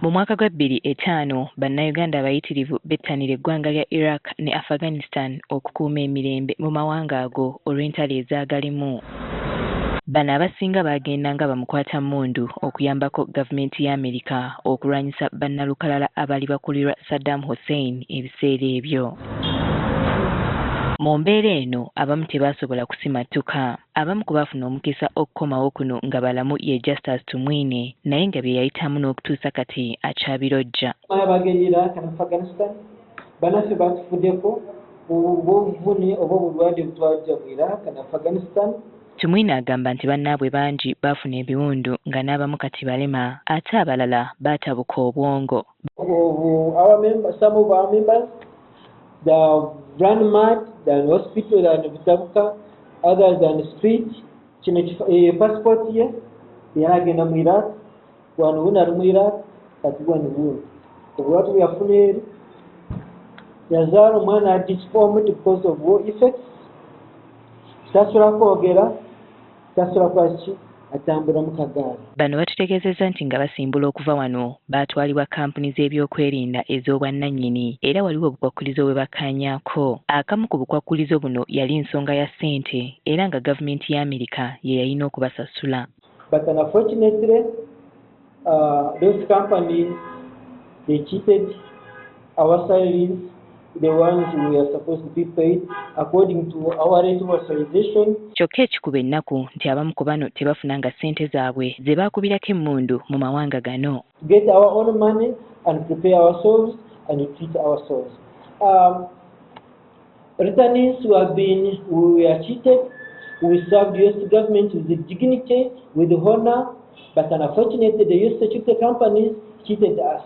Mu mwaka gwa 2005 bannayuganda abayitirivu bettanira eggwanga lya Iraq ne Afghanistan okukuuma emirembe mu mawanga ago olw'entalo ezaagalimu. Bano abasinga bagendanga bamukwata mmundu okuyambako gavumenti ya Amerika okulwanyisa bannalukalala abali bakulirwa Saddam Hussein ebiseera ebyo. Mu mbeera eno abamu tebasobola kusimattuka. Abamu ku baafuna omukisa okukomawo kuno nga balamu ye Justus Tumwine naye nga bye yayitamu n'okutuusa kati akyabirojja. Abageri Iraq and Afghanistan banaffe batufuddeko obuvune oba obulwadde butwajja mu Iraq and Afghanistan. Tumwine agamba nti bannaabwe bangi baafuna ebiwundu nga n'abamu kati balema ate abalala baatabuka obwongo. Some of our members, they run mad, they're in hospital, they're in Bitabuka, others are in the street. Kino passport ye yagenda mu Iraq, wano wuna ali mu Iraq, kati wano wuno. Obulwadde bwe yafuna eri yazaala omwana disformed because of war effects. Tasobola kwogera, tasobola kwaki atambula mu kagaali. Bano batutegeezezza nti nga basimbula okuva wano baatwalibwa kampuni z'ebyokwerinda ez'obwannannyini era waliwo obukwakkulizo bwe bakkaanyaako. Akamu ku bukwakkulizo buno yali ensonga ya ssente era nga gavumenti ya Amerika ye yalina okubasasula. But unfortunately, those companies, they cheated our salaries, the ones we are supposed to be paid according to our rate of authorization. Kyokka ekikuba ennaku nti abamu ku bano tebafunanga ssente zaabwe ze baakubirako emmundu mu mawanga gano. Get our own money and prepare ourselves and treat ourselves. Returnees we are cheated. We served the US government with dignity, with honor, but unfortunately the US security companies cheated us.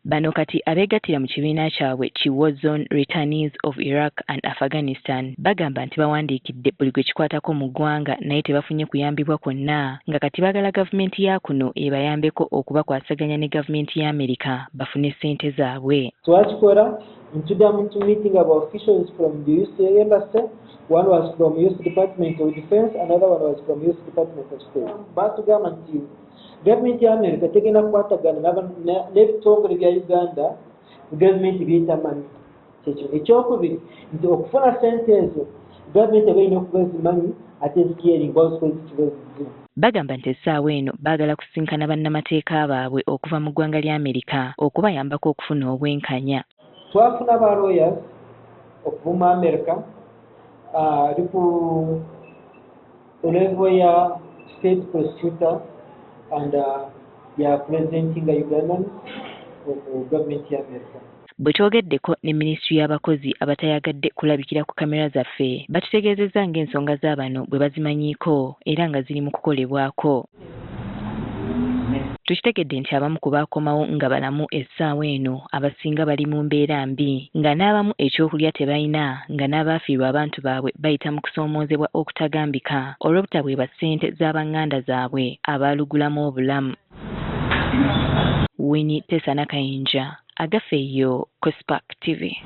Bano kati abeegattira mu kibiina kyabwe ki War Zone Returnees of Iraq and Afghanistan bagamba nti bawandiikidde buli gwe kikwatako mu ggwanga naye tebafunye kuyambibwa kwonna nga kati baagala gavumenti ya kuno ebayambeko okubakwasaganya ne gavumenti ya Amerika bafune ssente zaabwe. Twakikola ntuddamu to meeting our officials from the US Embassy. One was from US Department of Defense, another one was from US Department of State. Batugamba nti gavumenti ya Amerika tegenda kukwatagana n'ebitongole bya Uganda gavumenti byetamanyi. Ekyokubiri nti okufuna ssente ezo gavumenti eba erina okuba ezimanyi ate ezikiringa ozikoze kibazizimu. Bagamba nti essaawa eno baagala kusinkana bannamateeka baabwe okuva mu ggwanga lya Amerika okubayambako okufuna obwenkanya. Twafuna ba lawyers okuva mu Amerika ali ku level ya state prosecutor and ya presenting Ugandans for government ya America. Bwe twogeddeko ne minisitule y'abakozi abatayagadde kulabikira ku kamera zaffe batutegeezezza ng'ensonga z'abano bwe bazimanyiiko era nga ziri mu kukolebwako. Tukitegedde nti abamu ku baakomawo nga balamu essaawa eno abasinga bali mu mbeera mbi nga n'abamu ekyokulya tebalina nga n'abaafiirwa abantu baabwe bayita mu kusoomoozebwa okutagambika olw'obutabweba ssente z'abanganda zaabwe abaalugulamu obulamu. Winnie Tessa Nakayinja, Agafeeyo, Cospark TV.